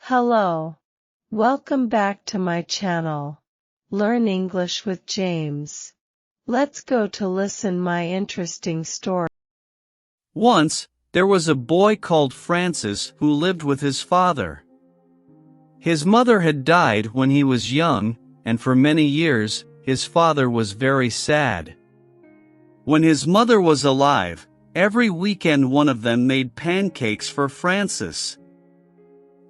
Hello. Welcome back to my channel. Learn English with James. Let's go to listen my interesting story. Once, there was a boy called Francis who lived with his father. His mother had died when he was young, and for many years, his father was very sad. When his mother was alive, every weekend one of them made pancakes for Francis.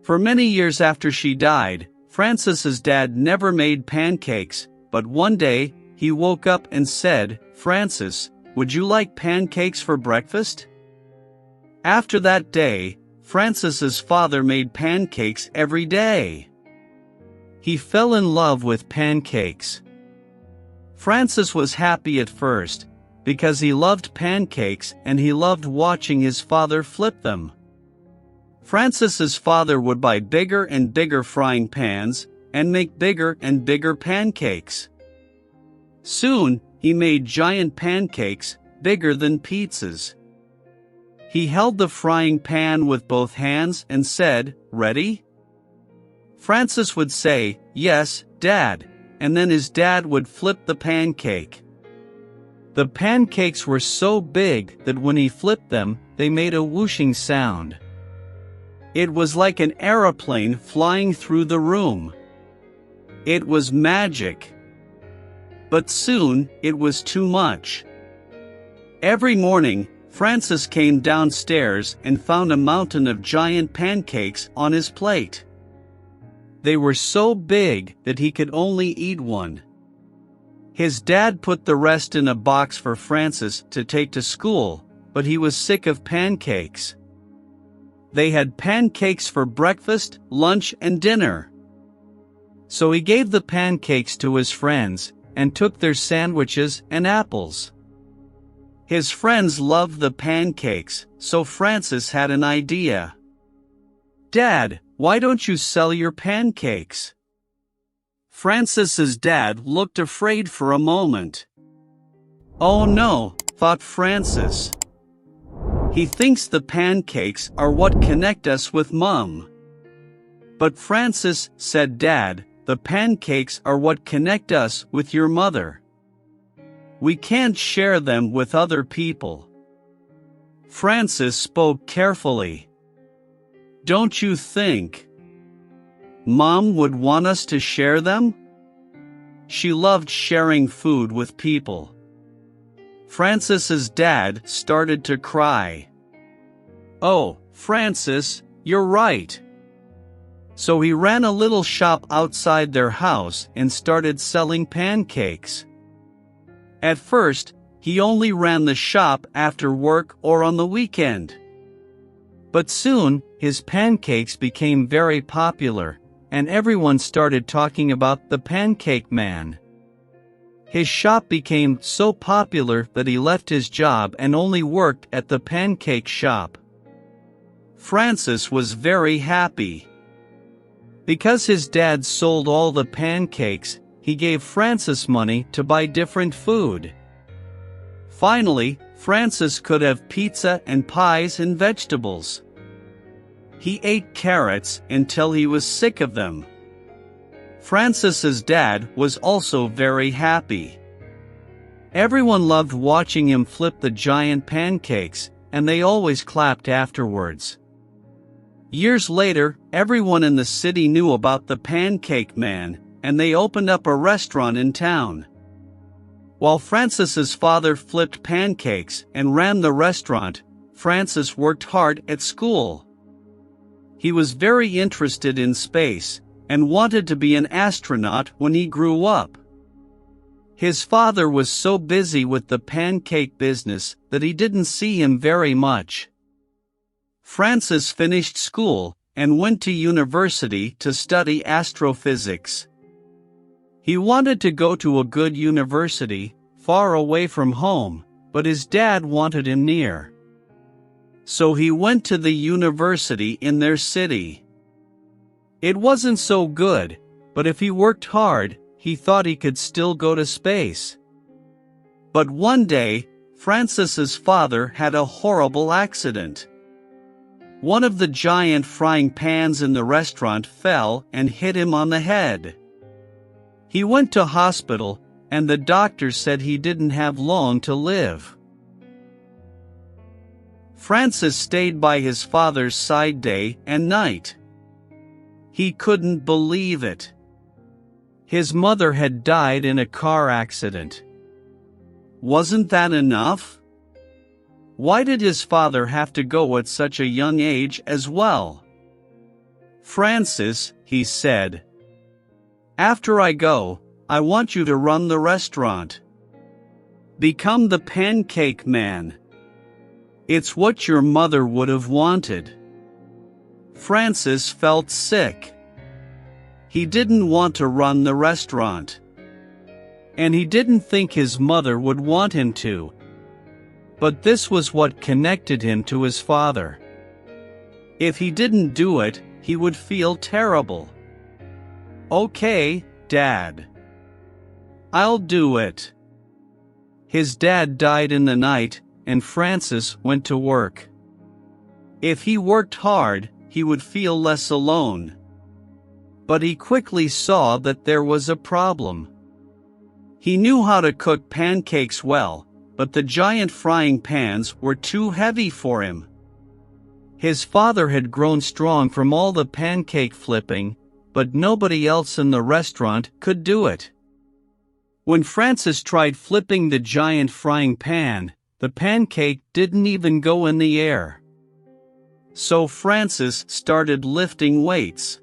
For many years after she died, Francis's dad never made pancakes, but one day, he woke up and said, "Francis, would you like pancakes for breakfast?" After that day, Francis's father made pancakes every day. He fell in love with pancakes. Francis was happy at first, because he loved pancakes and he loved watching his father flip them. Francis's father would buy bigger and bigger frying pans and make bigger and bigger pancakes. Soon, he made giant pancakes, bigger than pizzas. He held the frying pan with both hands and said, "Ready?" Francis would say, "Yes, Dad," and then his dad would flip the pancake. The pancakes were so big that when he flipped them, they made a whooshing sound. It was like an aeroplane flying through the room. It was magic. But soon, it was too much. Every morning, Francis came downstairs and found a mountain of giant pancakes on his plate. They were so big that he could only eat one. His dad put the rest in a box for Francis to take to school, but he was sick of pancakes. They had pancakes for breakfast, lunch, and dinner. So he gave the pancakes to his friends and took their sandwiches and apples. His friends loved the pancakes, so Francis had an idea. "Dad, why don't you sell your pancakes?" Francis's dad looked afraid for a moment. "Oh no," thought Francis. "He thinks the pancakes are what connect us with Mom." "But Francis," said Dad, "the pancakes are what connect us with your mother. We can't share them with other people." Francis spoke carefully. "Don't you think Mom would want us to share them? She loved sharing food with people." Francis's dad started to cry. "Oh, Francis, you're right." So he ran a little shop outside their house and started selling pancakes. At first, he only ran the shop after work or on the weekend. But soon, his pancakes became very popular, and everyone started talking about the Pancake Man. His shop became so popular that he left his job and only worked at the pancake shop. Francis was very happy. Because his dad sold all the pancakes, he gave Francis money to buy different food. Finally, Francis could have pizza and pies and vegetables. He ate carrots until he was sick of them. Francis's dad was also very happy. Everyone loved watching him flip the giant pancakes, and they always clapped afterwards. Years later, everyone in the city knew about the Pancake Man, and they opened up a restaurant in town. While Francis's father flipped pancakes and ran the restaurant, Francis worked hard at school. He was very interested in space and wanted to be an astronaut when he grew up. His father was so busy with the pancake business that he didn't see him very much. Francis finished school and went to university to study astrophysics. He wanted to go to a good university, far away from home, but his dad wanted him near. So he went to the university in their city. It wasn't so good, but if he worked hard, he thought he could still go to space. But one day, Francis's father had a horrible accident. One of the giant frying pans in the restaurant fell and hit him on the head. He went to hospital, and the doctor said he didn't have long to live. Francis stayed by his father's side day and night. He couldn't believe it. His mother had died in a car accident. Wasn't that enough? Why did his father have to go at such a young age as well? "Francis," he said, "after I go, I want you to run the restaurant. Become the Pancake Man. It's what your mother would have wanted." Francis felt sick. He didn't want to run the restaurant. And he didn't think his mother would want him to. But this was what connected him to his father. If he didn't do it, he would feel terrible. "Okay, Dad. I'll do it." His dad died in the night, and Francis went to work. If he worked hard, he would feel less alone. But he quickly saw that there was a problem. He knew how to cook pancakes well, but the giant frying pans were too heavy for him. His father had grown strong from all the pancake flipping, but nobody else in the restaurant could do it. When Francis tried flipping the giant frying pan, the pancake didn't even go in the air. So Francis started lifting weights.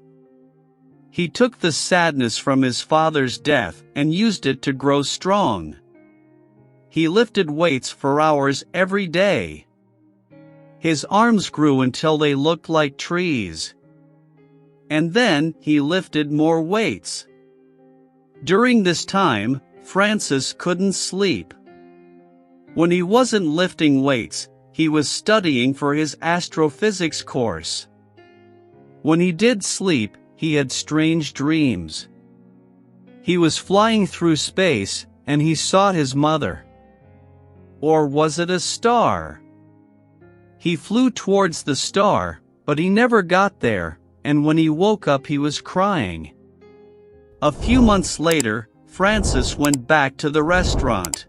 He took the sadness from his father's death and used it to grow strong. He lifted weights for hours every day. His arms grew until they looked like trees. And then he lifted more weights. During this time, Francis couldn't sleep. When he wasn't lifting weights, he was studying for his astrophysics course. When he did sleep, he had strange dreams. He was flying through space, and he saw his mother. Or was it a star? He flew towards the star, but he never got there, and when he woke up he was crying. A few months later, Francis went back to the restaurant.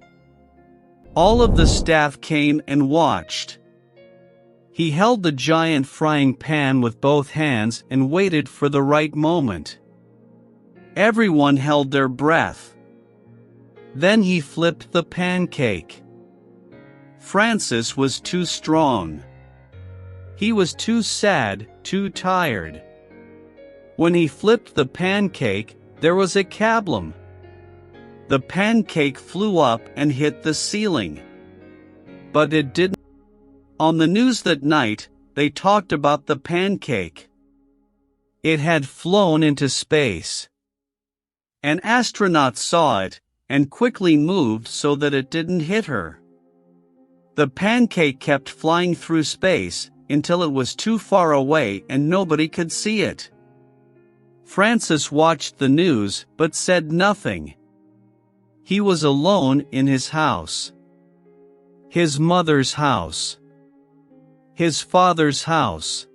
All of the staff came and watched. He held the giant frying pan with both hands and waited for the right moment. Everyone held their breath. Then he flipped the pancake. Francis was too strong. He was too sad, too tired. When he flipped the pancake, there was a kablum. The pancake flew up and hit the ceiling. But it didn't. On the news that night, they talked about the pancake. It had flown into space. An astronaut saw it and quickly moved so that it didn't hit her. The pancake kept flying through space until it was too far away and nobody could see it. Francis watched the news but said nothing. He was alone in his house. His mother's house. His father's house.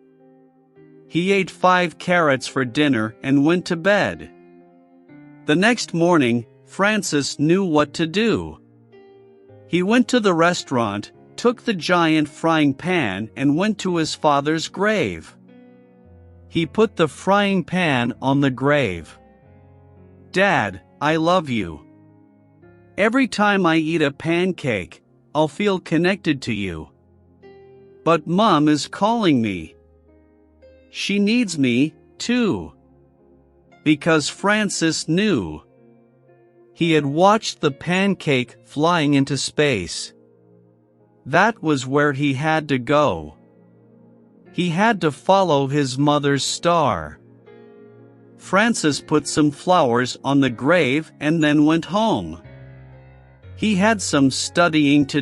He ate 5 carrots for dinner and went to bed. The next morning, Francis knew what to do. He went to the restaurant, took the giant frying pan and went to his father's grave. He put the frying pan on the grave. "Dad, I love you. Every time I eat a pancake, I'll feel connected to you. But Mom is calling me. She needs me, too." Because Francis knew. He had watched the pancake flying into space. That was where he had to go. He had to follow his mother's star. Francis put some flowers on the grave and then went home. He had some studying to do.